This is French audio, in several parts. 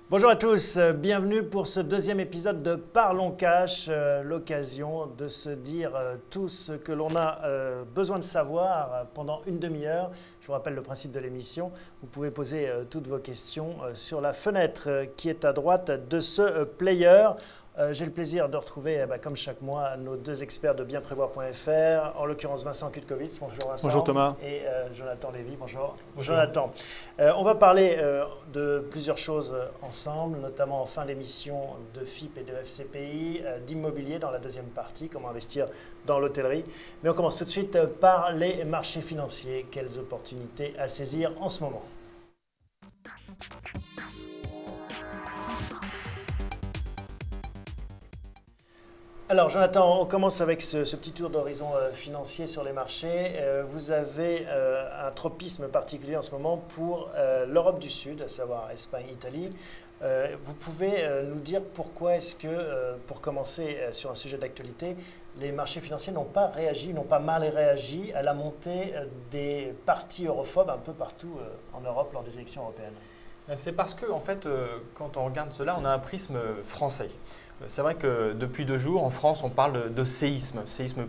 Bonjour à tous, bienvenue pour ce deuxième épisode de Parlons Cash, l'occasion de se dire tout ce que l'on a besoin de savoir pendant une demi-heure. Je vous rappelle le principe de l'émission, vous pouvez poser toutes vos questions sur la fenêtre qui est à droite de ce player. J'ai le plaisir de retrouver, comme chaque mois, nos deux experts de bienprévoir.fr, en l'occurrence Vincent Kutkovitz. Bonjour Vincent. Bonjour Thomas. Et Jonathan Lévy. Bonjour. Jonathan. On va parler de plusieurs choses ensemble, notamment en fin d'émission de FIP et de FCPI, d'immobilier dans la deuxième partie, comment investir dans l'hôtellerie. Mais on commence tout de suite par les marchés financiers. Quelles opportunités à saisir en ce moment ? Alors Jonathan, on commence avec ce petit tour d'horizon financier sur les marchés. Vous avez un tropisme particulier en ce moment pour l'Europe du Sud, à savoir Espagne, Italie. Vous pouvez nous dire pourquoi est-ce que, pour commencer sur un sujet d'actualité, les marchés financiers n'ont pas réagi, n'ont pas mal réagi à la montée des partis europhobes un peu partout en Europe lors des élections européennes? C'est parce que, en fait, quand on regarde cela, on a un prisme français. C'est vrai que depuis 2 jours, en France, on parle de séisme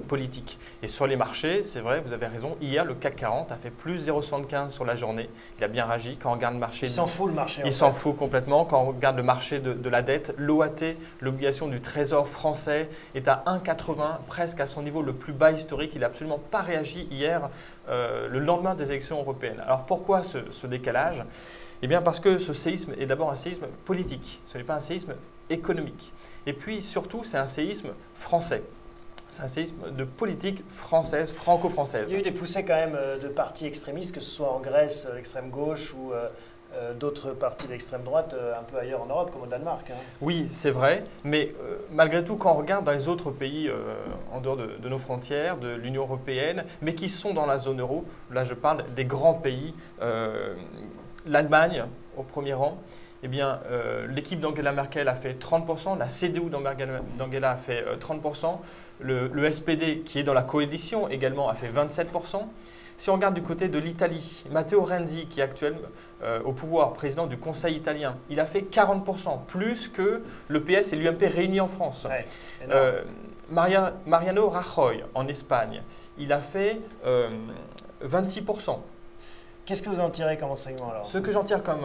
politique. Et sur les marchés, c'est vrai, vous avez raison, hier, le CAC 40 a fait plus 0,75 sur la journée. Il a bien réagi. Quand on regarde le marché… Il s'en fout le marché. Il s'en fout complètement. Quand on regarde le marché de la dette, l'OAT, l'obligation du Trésor français, est à 1,80, presque à son niveau le plus bas historique. Il n'a absolument pas réagi hier, le lendemain des élections européennes. Alors pourquoi ce décalage ? Eh bien parce que ce séisme est d'abord un séisme politique, ce n'est pas un séisme économique. Et puis surtout, c'est un séisme français. C'est un séisme de politique française, franco-française. Il y a eu des poussées quand même de partis extrémistes, que ce soit en Grèce, l'extrême gauche ou d'autres partis d'extrême droite un peu ailleurs en Europe, comme au Danemark. Oui, c'est vrai, mais malgré tout, quand on regarde dans les autres pays en dehors de nos frontières, de l'Union européenne, mais qui sont dans la zone euro, là je parle des grands pays, l'Allemagne au premier rang, eh bien, l'équipe d'Angela Merkel a fait 30%, la CDU d'Angela a fait 30%, le SPD qui est dans la coalition également a fait 27%. Si on regarde du côté de l'Italie, Matteo Renzi qui est actuellement au pouvoir, président du Conseil italien, il a fait 40%, plus que le PS et l'UMP réunis en France. Ouais, Mariano Rajoy en Espagne, il a fait 26%. Qu'est-ce que vous en tirez comme enseignement alors? Ce que j'en tire comme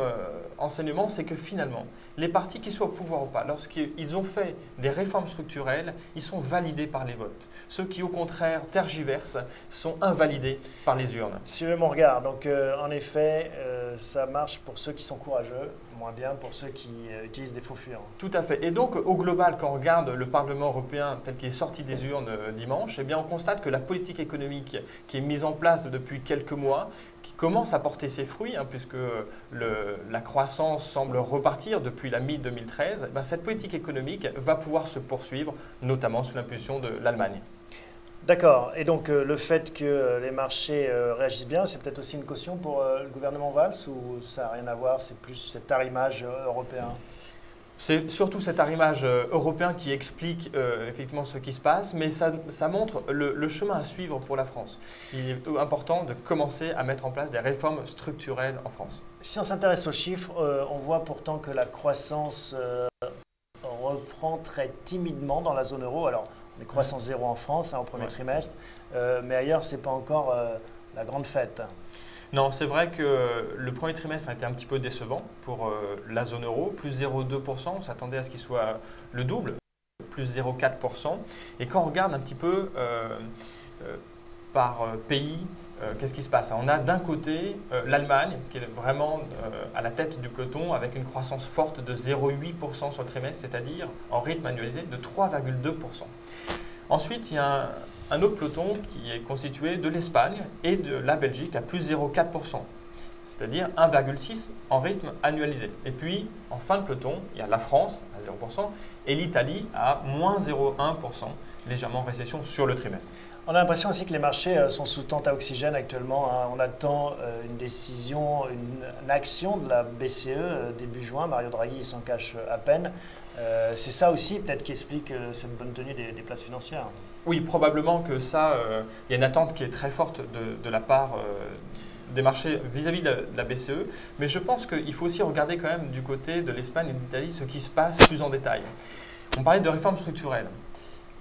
enseignement, c'est que finalement, les partis qui soient au pouvoir ou pas, lorsqu'ils ont fait des réformes structurelles, ils sont validés par les votes. Ceux qui, au contraire, tergiversent sont invalidés par les urnes. Suivez mon regard. Donc, en effet, ça marche pour ceux qui sont courageux, moins bien pour ceux qui utilisent des faux fuyants. Tout à fait. Et donc, au global, quand on regarde le Parlement européen tel qu'il est sorti des urnes dimanche, eh bien, on constate que la politique économique qui est mise en place depuis quelques mois, qui commence à porter ses fruits, puisque la croissance semble repartir depuis la mi-2013, cette politique économique va pouvoir se poursuivre, notamment sous l'impulsion de l'Allemagne. D'accord. Et donc, le fait que les marchés réagissent bien, c'est peut-être aussi une caution pour le gouvernement Valls ou ça n'a rien à voir, c'est plus cet arrimage européen? C'est surtout cet arrimage européen qui explique effectivement ce qui se passe, mais ça montre le chemin à suivre pour la France. Il est important de commencer à mettre en place des réformes structurelles en France. Si on s'intéresse aux chiffres, on voit pourtant que la croissance reprend très timidement dans la zone euro. Alors, on est croissance zéro en France au premier trimestre, mais ailleurs, ce n'est pas encore la grande fête. Non, c'est vrai que le premier trimestre a été un petit peu décevant pour la zone euro, plus 0,2%, on s'attendait à ce qu'il soit le double, plus 0,4%. Et quand on regarde un petit peu par pays, qu'est-ce qui se passe? On a d'un côté l'Allemagne qui est vraiment à la tête du peloton avec une croissance forte de 0,8% sur le trimestre, c'est-à-dire en rythme annualisé de 3,2%. Ensuite, il y a un autre peloton qui est constitué de l'Espagne et de la Belgique à plus 0,4%, c'est-à-dire 1,6% en rythme annualisé. Et puis, en fin de peloton, il y a la France à 0% et l'Italie à moins 0,1%, légèrement en récession sur le trimestre. On a l'impression aussi que les marchés sont sous tente à oxygène actuellement. On attend une décision, une action de la BCE début juin. Mario Draghi s'en cache à peine. C'est ça aussi peut-être qui explique cette bonne tenue des places financières. Oui, probablement que ça, il y a une attente qui est très forte de la part des marchés vis-à-vis de la BCE, mais je pense qu'il faut aussi regarder quand même du côté de l'Espagne et de l'Italie ce qui se passe plus en détail. On parlait de réformes structurelles.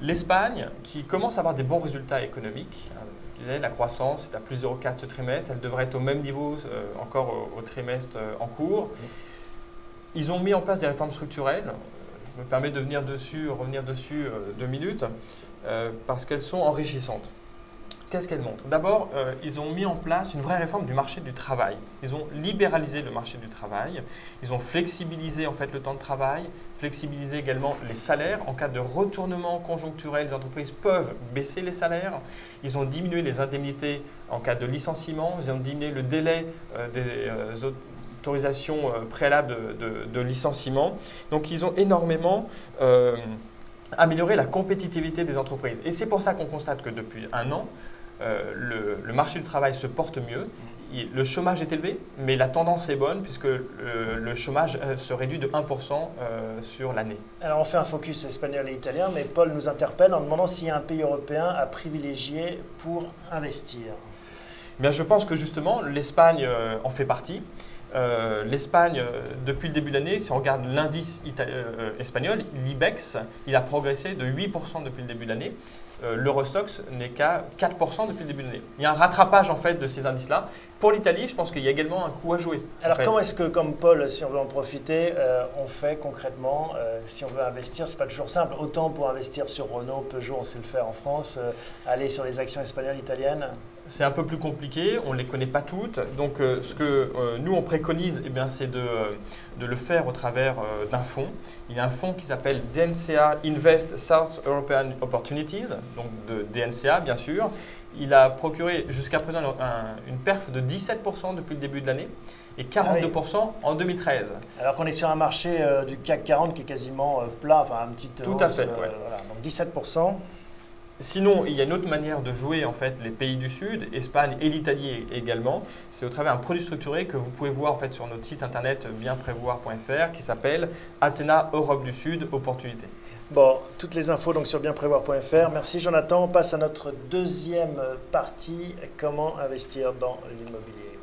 L'Espagne, qui commence à avoir des bons résultats économiques, la croissance est à plus 0,4 ce trimestre, elle devrait être au même niveau encore au trimestre en cours. Ils ont mis en place des réformes structurelles. Je me permets de revenir dessus 2 minutes, parce qu'elles sont enrichissantes. Qu'est-ce qu'elles montrent? D'abord, ils ont mis en place une vraie réforme du marché du travail. Ils ont libéralisé le marché du travail. Ils ont flexibilisé en fait le temps de travail, flexibilisé également les salaires. En cas de retournement conjoncturel, les entreprises peuvent baisser les salaires. Ils ont diminué les indemnités en cas de licenciement. Ils ont diminué le délai des autorisations préalables de licenciement. Donc, ils ont énormément amélioré la compétitivité des entreprises. Et c'est pour ça qu'on constate que depuis 1 an, le marché du travail se porte mieux, le chômage est élevé, mais la tendance est bonne puisque le chômage se réduit de 1% sur l'année. Alors on fait un focus espagnol et italien, mais Paul nous interpelle en demandant s'il y a un pays européen à privilégier pour investir. Bien, je pense que justement l'Espagne en fait partie. L'Espagne, depuis le début de l'année, si on regarde l'indice espagnol, l'IBEX, il a progressé de 8% depuis le début de l'année. L'Eurostoxx n'est qu'à 4% depuis le début de l'année. Il y a un rattrapage en fait de ces indices-là. Pour l'Italie, je pense qu'il y a également un coup à jouer. Alors comment est-ce que, comme Paul, si on veut en profiter, on fait concrètement si on veut investir? C'est pas toujours simple. Autant pour investir sur Renault, Peugeot, on sait le faire en France, aller sur les actions espagnoles, italiennes. C'est un peu plus compliqué, on ne les connaît pas toutes. Donc, ce que nous, on préconise, eh bien, c'est de le faire au travers d'un fonds. Il y a un fonds qui s'appelle DNCA Invest South European Opportunities, donc de DNCA, bien sûr. Il a procuré jusqu'à présent une perf de 17% depuis le début de l'année et 42% en 2013. Alors qu'on est sur un marché du CAC 40 qui est quasiment plat, enfin un petit Tout à fait, ouais. Voilà, donc 17%. Sinon, il y a une autre manière de jouer en fait les pays du Sud, Espagne et l'Italie également. C'est au travers d'un produit structuré que vous pouvez voir en fait sur notre site internet bienprévoir.fr qui s'appelle Athena Europe du Sud Opportunités. Bon, toutes les infos donc sur bienprévoir.fr. Merci Jonathan. On passe à notre deuxième partie, comment investir dans l'immobilier.